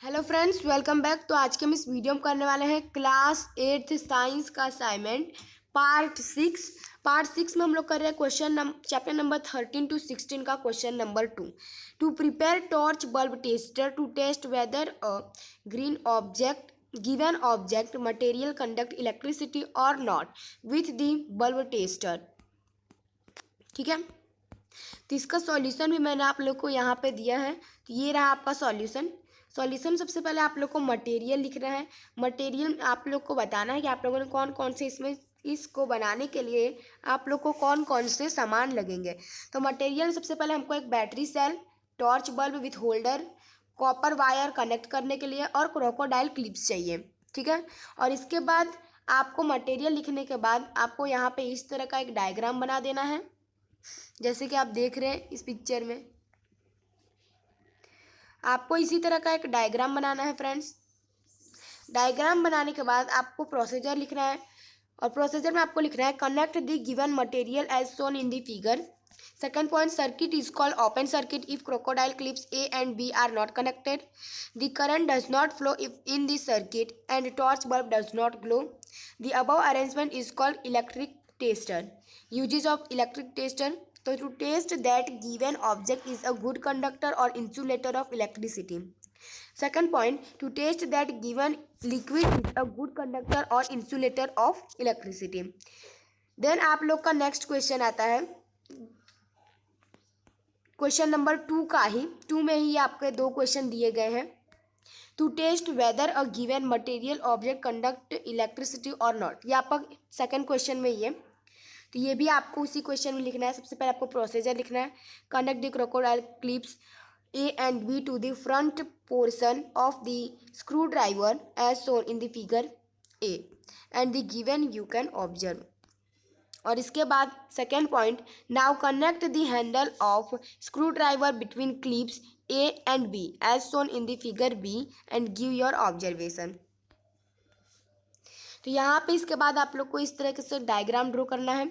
Hello friends, welcome back. तो आज के हम इस वीडियो में करने वाले हैं क्लास 8th साइंस का असाइनमेंट पार्ट 6 में हम लोग कर रहे हैं क्वेश्चन चैप्टर नंबर 13 to 16 का question number 2। To prepare torch bulb tester to test whether a green object given object material conduct electricity और not with the bulb tester. ठीक है, तो इसका सॉल्यूशन भी मैंने आप लोग को यहाँ पे दिया है। तो ये रहा आपका सॉल्यूशन सबसे पहले आप लोग को मटेरियल लिखना है। मटेरियल आप लोग को बताना है कि आप लोगों ने कौन कौन से इसमें इसको बनाने के लिए आप लोग को कौन कौन से सामान लगेंगे। तो मटेरियल सबसे पहले हमको एक battery cell, torch bulb with holder, copper wire connect करने के लिए और क्रोकोडाइल क्लिप्स चाहिए। ठीक है, और इसके बाद आपको मटेरियल लिखने के बाद आपको यहाँ पे इस तरह का एक डायग्राम बना देना है, जैसे कि आप देख रहे हैं इस पिक्चर में। आपको इसी तरह का एक डायग्राम बनाना है फ्रेंड्स। डायग्राम बनाने के बाद आपको प्रोसीजर लिखना है, और प्रोसीजर में आपको लिखना है connect the given material as shown in the figure. Second point, circuit is called open circuit if crocodile clips A and B are not connected. The current does not flow if in the circuit and torch bulb does not glow. The above arrangement is called electric tester. Uses of electric tester. So to test that given object is a good conductor or insulator of electricity. Second point, to test that given liquid is a good conductor or insulator of electricity. Then आप लोग का next question आता है question number 2 का ही। 2 में ही आपके दो question दिए गए हैं। To test whether a given material object conduct electricity और नॉट, ये आपका सेकंड क्वेश्चन में ही है। तो ये भी आपको उसी क्वेश्चन में लिखना है। सबसे पहले आपको प्रोसीजर लिखना है, connect the crocodile clips A and B to the front portion of the screwdriver as shown in the figure A and the given you can observe. और इसके बाद second point, now connect the handle of screw driver between clips A and B as shown in the figure B and give your observation. तो यहाँ पे इसके बाद आप लोग को इस तरह से डायग्राम ड्रॉ करना है।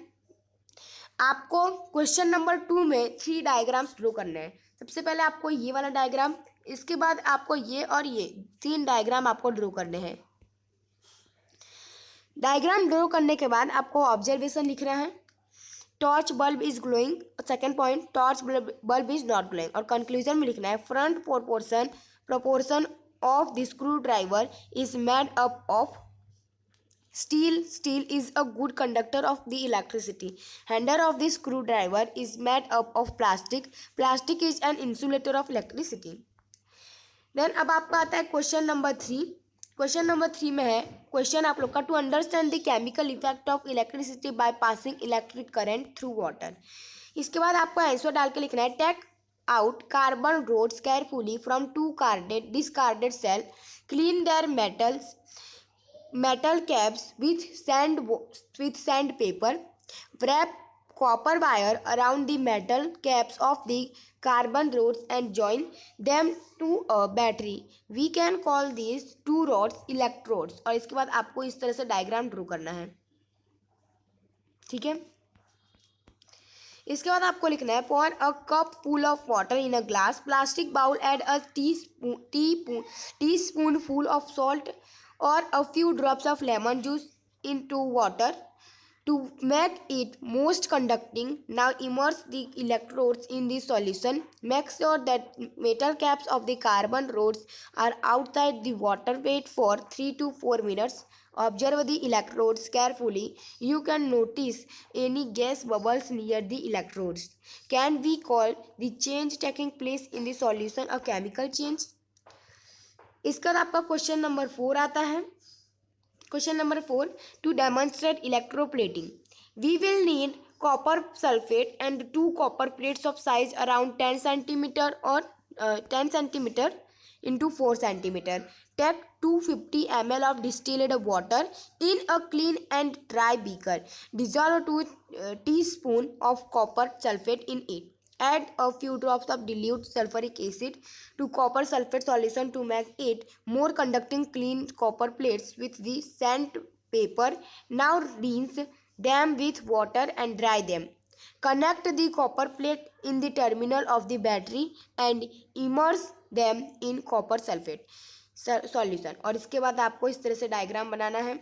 आपको क्वेश्चन नंबर 2 में 3 डायग्राम्स ड्रॉ करने हैं। सबसे पहले आपको ये वाला डायग्राम, इसके बाद आपको ये और ये 3 डायग्राम आपको ड्रॉ करने हैं। डायग्राम ड्रॉ करने के बाद आपको ऑब्जर्वेशन लिखना है, torch bulb is glowing. Second point, torch bulb is not glowing. और कंक्लूजन में लिखना है front proportion of the screw driver is made up of Steel is a good conductor of the electricity. Handle of the screwdriver is made up of plastic. Plastic is an insulator of electricity. Then अब आपका आता है question number 3। Question number 3 में है question आप लोग का, to understand the chemical effect of electricity by passing electric current through water. इसके बाद आपको आंसर डाल के लिखना है, take out carbon rods carefully from 2 discarded cell, clean their metal caps with sandpaper, wrap copper wire around the metal caps of the carbon rods and join them to a battery. We can call these 2 rods electrodes. और इसके बाद आपको इस तरह से diagram draw करना है। ठीक है, इसके बाद आपको लिखना है, pour a cup full of water in a glass plastic bowl, add a teaspoonful of salt or a few drops of lemon juice into water to make it most conducting. Now immerse the electrodes in the solution. Make sure that metal caps of the carbon rods are outside the water. Wait for 3 to 4 minutes. Observe the electrodes carefully. You can notice any gas bubbles near the electrodes. Can we call the change taking place in the solution a chemical change? इसका आपका question number 4 आता है। Question number 4, to demonstrate electroplating we will need copper sulphate and 2 copper plates of size around 10 centimetre और 10 centimetre into 4 centimeter. Take 250 ml of distilled water in a clean and dry beaker. Dissolve 2 teaspoons of copper sulfate in it. Add a few drops of dilute sulfuric acid to copper sulfate solution to make it more conducting. Clean copper plates with the sandpaper. Now rinse them with water and dry them. Connect the copper plate in the terminal of the battery and immerse them in copper sulfate. Solution. और इसके बाद आपको इस तरह से diagram बनाना है,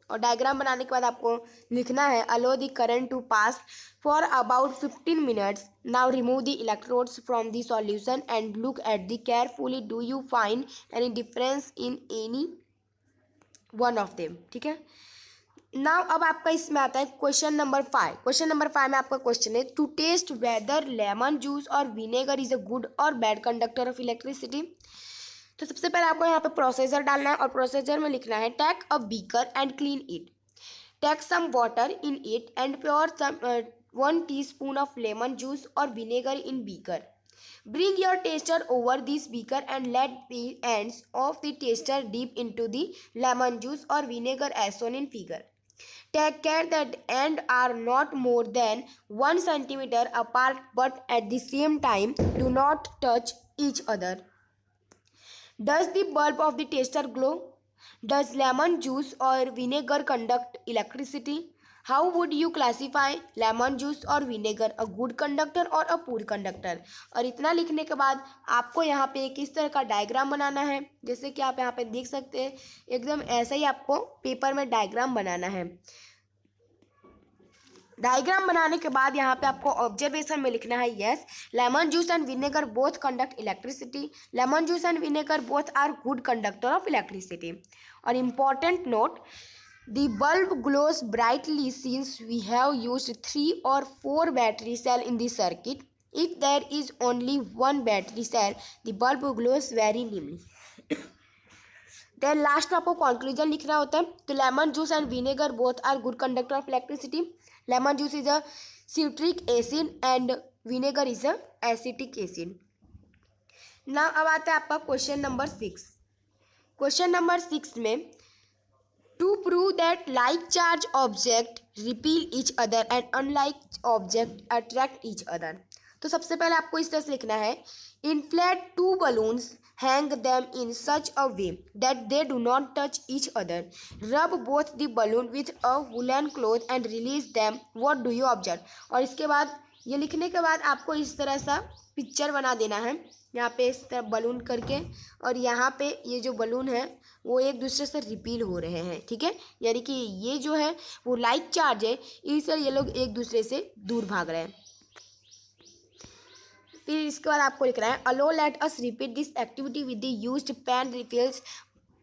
और diagram बनाने के बाद आपको लिखना है allow the current to pass for about 15 minutes. Now remove the electrodes from the solution and look at the carefully, do you find any difference in any one of them. ठीक है, now अब आपका इसमें आता है question number 5। Question number 5 में आपका question है to test whether lemon juice और विनेगर इज अ गुड और बैड कंडक्टर ऑफ इलेक्ट्रिसिटी। तो सबसे पहले आपको यहाँ पे प्रोसीजर डालना है, और प्रोसीजर में लिखना है take a beaker and clean it, take some water in it and pour some 1 teaspoon of lemon juice or vinegar in beaker. Bring your taster over this beaker and let the ends of the taster dip into the lemon juice or vinegar as shown in figure. Take care that ends are not more than 1 centimeter apart, but at the same time do not touch each other. Does the bulb of the taster glow? Does lemon juice or vinegar conduct electricity? How would you classify lemon juice और vinegar a good conductor or a poor conductor? और इतना लिखने के बाद आपको यहाँ पे किस तरह का डायग्राम बनाना है, जैसे कि आप यहाँ पे देख सकते हैं, एकदम ऐसा ही आपको पेपर में डायग्राम बनाना है। डायग्राम बनाने के बाद यहाँ पे आपको ऑब्जर्वेशन में लिखना है yes lemon juice and vinegar both conduct electricity, lemon juice and vinegar both are good conductor of electricity. और important note, the bulb glows brightly since we have used 3 or 4 battery cell in the circuit. If there is only one battery cell, the bulb glows very dimly. Then last में आपको conclusion लिखना होता है। तो lemon juice and vinegar both are good conductor of electricity, lemon juice is a citric acid and vinegar is a acetic acid. ना अब आता है आपका क्वेश्चन नंबर 6। क्वेश्चन नंबर 6 में to prove that like charge object repel each other and unlike object attract each other। तो सबसे पहले आपको इस तरह से लिखना है inflate 2 balloons, hang them in such a way that they do not touch each other, rub both the balloon with a woolen cloth and release them, what do you observe। और इसके बाद ये लिखने के बाद आपको इस तरह सा पिक्चर बना देना है, यहाँ पे इस तरह बलून करके, और यहाँ पे ये जो बलून है वो एक दूसरे से रिपील हो रहे हैं। ठीक है, यानी कि ये जो है वो लाइक चार्ज है, इससे ये लोग एक दूसरे से दूर भाग रहे हैं। फिर इसके बाद आपको लिखना है also let us repeat this activity with the used pen refills,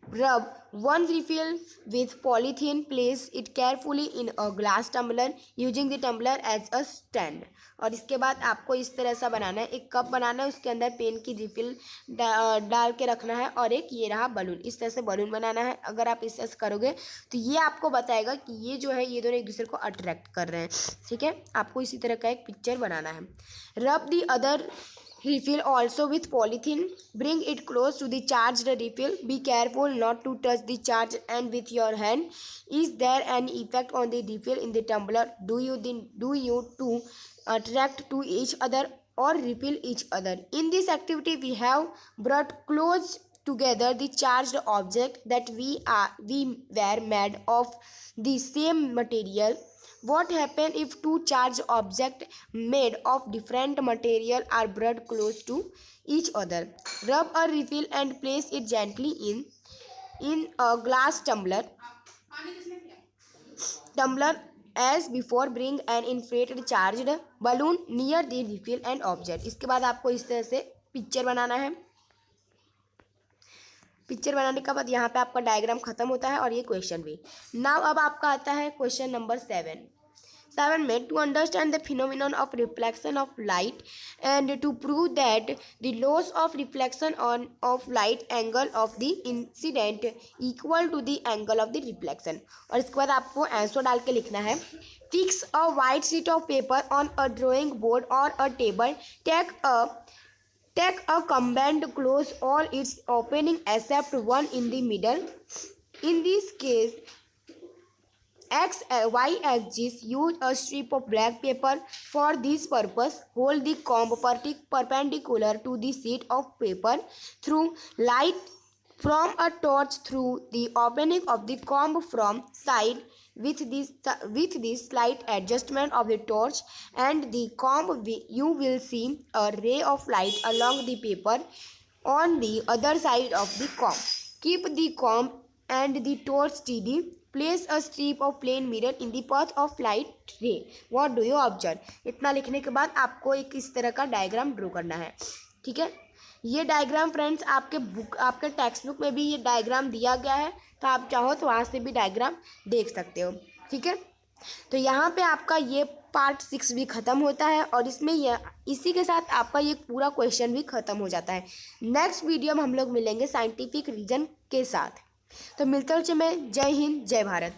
rub 1 refill with polythene, place it carefully in a glass tumbler using the tumbler as a stand। और इसके बाद आपको इस तरह सा बनाना है, एक कप बनाना है, उसके अंदर पेन की रिफिल डाल के रखना है, और एक ये रहा बलून, इस तरह से बलून बनाना है। अगर आप इस तरह से करोगे तो ये आपको बताएगा कि ये जो है ये दोनों एक दूसरे को अट्रैक्ट कर रहे हैं। ठीक है, आपको इसी तरह का एक पिक्चर बनाना है। रब the other refill also with polythene, bring it close to the charged refill, be careful not to touch the charge and with your hand, is there any effect on the refill in the tumbler, do you two attract to each other or repel each other। In this activity we have brought close together the charged object that we were made of the same material। What happens if 2 charged objects made of different material are brought close to each other? Rub a refill and place it gently in a glass tumbler as before, bring an inflated charged balloon near the refill and object। इसके बाद आपको इस तरह से picture बनाना है। Picture बनाने के बाद यहाँ पे आपका डायग्राम खत्म होता है और ये क्वेश्चन भी। नाउ अब आपका आता है क्वेश्चन नंबर 7 में to understand the phenomenon of reflection of light and to prove that the laws of reflection on of light angle of the incident equal to the angle of the reflection. और इसके बाद आपको answer डाल के लिखना है fix a white sheet of paper on a drawing board और a table, take a combined close all its opening except one in the middle। In this case x y axis, use a strip of black paper for this purpose, hold the comb perpendicular to the sheet of paper, through light from a torch through the opening of the comb from side with this slight adjustment of the torch and the comb, you will see a ray of light along the paper on the other side of the comb. Keep the comb and the torch steady. Place a strip of plane mirror in the path of light ray. What do you observe? इतना लिखने के बाद आपको एक इस तरह का diagram draw करना है। ठीक है, ये डायग्राम फ्रेंड्स आपके टेक्स्ट बुक में भी ये डायग्राम दिया गया है, तो आप चाहो तो वहाँ से भी डायग्राम देख सकते हो। ठीक है, तो यहाँ पे आपका ये पार्ट 6 भी ख़त्म होता है और इसमें इसी के साथ आपका ये पूरा क्वेश्चन भी ख़त्म हो जाता है। नेक्स्ट वीडियो में हम लोग मिलेंगे साइंटिफिक रीजन के साथ। तो मिलते हैं, जय हिंद, जय भारत।